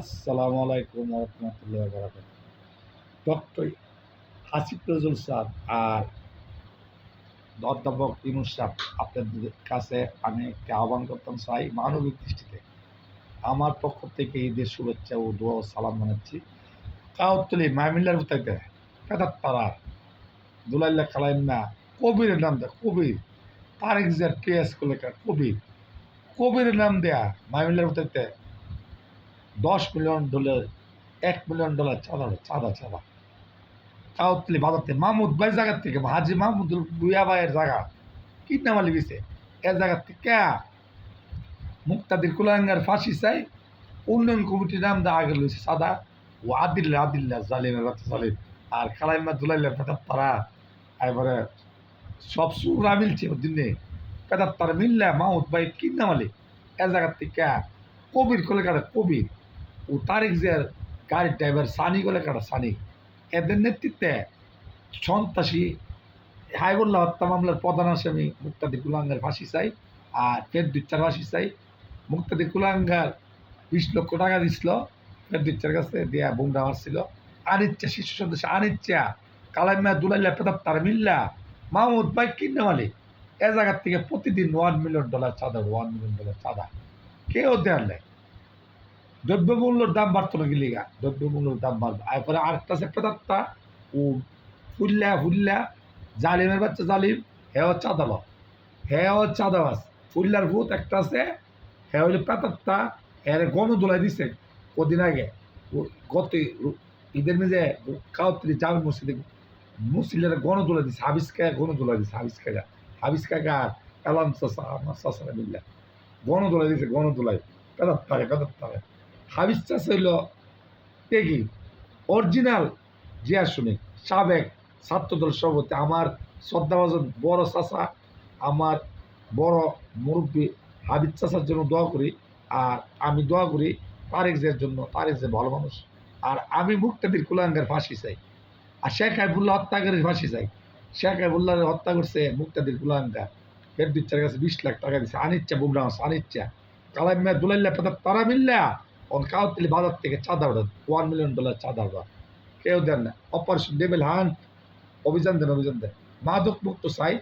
আসসালামু আলাইকুম রহমতুল্লাহ বারাকাত। Doctor Asif Nazrul sir আর অধ্যাপক ইউনুস সাহেব, আপনাদের কাছে আমি একটা আহ্বান করতাম চাই মানবিক দৃষ্টিতে। আমার পক্ষ থেকে ঈদের শুভেচ্ছা ও দোয়া ও সালাম জানাচ্ছি। কাউতলি মাহমিল্লার উঠাইতে পেদার তারা দুলাইল্লা খালাইন্না কবিরের নাম দেয় কবির তারেক জিয়ার পেঁয়াজ কলেকার কবিরের নাম দেয়া মাহমিল্লার উঠাইতে $10 মিলিয়ন $1 মিলিয়ন চাঁদা কাউতলি বাজাতে মাহমুদ ভাই জায়গার থেকে হাজি মাহমুদুল বুয়া ভাইয়ের জায়গা কিডনামালি গেছে এর জায়গার থেকে মুক্তাদির কুলাঙ্গার ফাঁসি চাই উন্নয়ন কমিটির নাম দেওয়া আগে লইছে সাদা ও আদিল্লা জালিমের বাচ্চা জালিম আর খালাইমা দুলাইলের পেটার তারা এবারে সব সুরা মিলছে ওর দিনে পেটার তারা মিললে মাহমুদ ভাই কিডনামালি এর জায়গার থেকে কবির কোলে কাটা কবির ও তারেক জিয়ার গাড়ির ড্রাইভার সানি কোলে কাটা সানি এদের নেতৃত্বে সন্ত্রাসী হাইবুল্লাহ হত্যা মামলার প্রধান আসামি মুক্তাদি কুলাঙ্গার ফাঁসি চাই আর ফেরদুচ্চার ফাঁসি চাই। মুক্তাদি কুলাঙ্গার 20 লক্ষ টাকা দিছিল ফেরদুচ্চার কাছে দিয়া বুমরা মারছিল। আনিচ্ছা শীর্ষ সদস্য আনিচ্ছা কালাইমা দুলাইল্লা পেতাব তার মিল্লা মাহমুদ ভাই কিন্নামালি এ জায়গার থেকে প্রতিদিন $1 মিলিয়ন চাঁদা $1 মিলিয়ন চাঁদা কেউ দেওয়ার নেই। দ্রব্যমূল্যর দাম বাড়তো না গিলিগা দ্রব্যমূল্যর দাম বাড়বে এরপরে আরেকটা আছে পেতাত্তা ও ফুল্লা জালিমের বাচ্চা জালিম হেও চাঁদাল হেও চাঁদাবাজ ফুল্লার ভূত একটা আছে হে হইলে পেতাত্তা এর গণদোলাই দিছে কদিন আগে গত ঈদের মেঝে কাউত্রি জামি মসজিদে মুসলিরা গণদোলাই দিছে হাবিজকায় গণদোলাই দিছে হাবিজ কাকা কালাম চাষা আমার চাষারা মিল্লা গণদোলাই দিছে গণদোলাই পেতাত্তারে হাবিজ চাষ হইল পেগি অরিজিনাল জিয়া শুনি সাবেক ছাত্রদল সভাপতি আমার শ্রদ্ধাভাজন বড় চাষা আমার বড় মুরব্বী হাবিজ চাষার জন্য দোয়া করি আর আমি দোয়া করি তারেক জিয়ার জন্য তারেক যে ভালো মানুষ আর আমি মুক্তাদির কুলাঙ্গার ফাঁসি চাই আর শেখ হাইবুল্লাহ হত্যাকারীর ফাঁসি চাই। শেখ হাইবুল্লাহ হত্যা করছে মুক্তাদির কুলাঙ্গার ফেরদুচ্চার কাছে 20 লাখ টাকা দিচ্ছে আনিচ্ছা বুমরা আনিচ্ছা কালাইমা দুলাইল্লা পেতার তারা মিল্লা কাউতলি বাজার থেকে চাঁদা ওঠেন $1 মিলিয়ন চাঁদা ওঠা কেউ দেন না। অপারেশন ডেভিল হান্ট অভিযান দেন মাদক মুক্ত চাই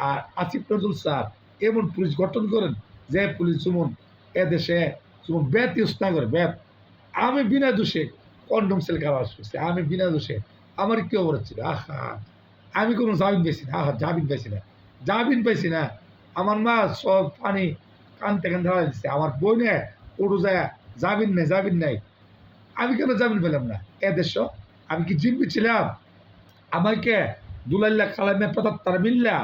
আর আসিফ নজরুল স্যার এমন পুলিশ গঠন করেন যে পুলিশ যেমন এদেশে যেমন ব্যাত ইউজ না করে ব্যাত আমি বিনা দোষে কন্ডম সেল কাজ করছি আমি বিনা দোষে আমার কি অপরাধ ছিল আহা আমি কোনো জামিন পাইছি না জামিন পাইছি না আমার মা সব পানি কানতে ধরা দিচ্ছে আমার বইনে উড়ু যায় জামিন নাই আমি কেন জামিন পেলাম না এদেশ আমি কি জিম্মি ছিলাম আমাকে দুলাইল্লা খালামে পেতার তারা মিল্লা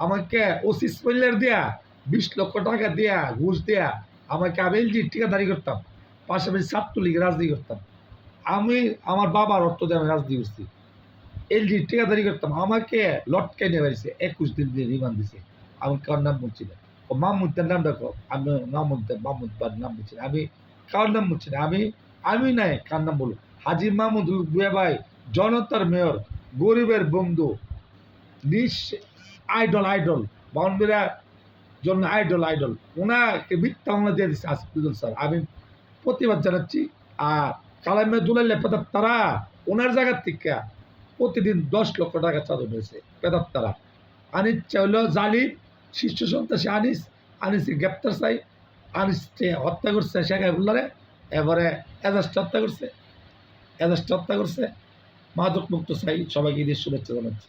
আমাকে ওসি স্পেলার দেয়া 20 লক্ষ টাকা দেয়া ঘুষ দেয়া আমাকে আমি এলজির ঠিকাদারি করতাম পাশাপাশি ছাত্রলীগ রাজনীতি করতাম আমি আমার বাবার অর্থ দিয়ে আমি রাজনীতি করছি এলজির ঠিকাদারি করতাম আমাকে লটকে নিয়ে বেরিয়েছে 21 দিন দিয়ে রিমান্ড দিছে আমি কার নাম বলছি না ও মাহমুদের নাম দেখো আমি মাহমুদ নাম বলছি আমি কার নাম বলছি না আমি নাই কার নাম বলবো হাজি মাহমুদ বুয়া ভাই জনতার মেয়র গরিবের বন্ধু নিঃ আইডল বাউন্ডারিরা জন্য আইডল ওনাকে মিথ্যা মামলা দিয়ে দিচ্ছে আসিফ নজরুল স্যার আমি প্রতিবাদ জানাচ্ছি। আর কালামে দুলাইল্লা পেতার তারা ওনার জায়গার থেকে প্রতিদিন $10 লক্ষ চাঁদা হয়েছে পেতার তারা আনিচ্ছা হইল জালিম শীর্ষ সন্ত্রাসী আনিসকে গ্রেপ্তার চাই আনিসকে হত্যা করছে শেখ হাইবুল্লারে এবারে এজাজকে হত্যা করছে মাদক মুক্ত চাই। সবাইকে ঈদের শুভেচ্ছা জানাচ্ছি।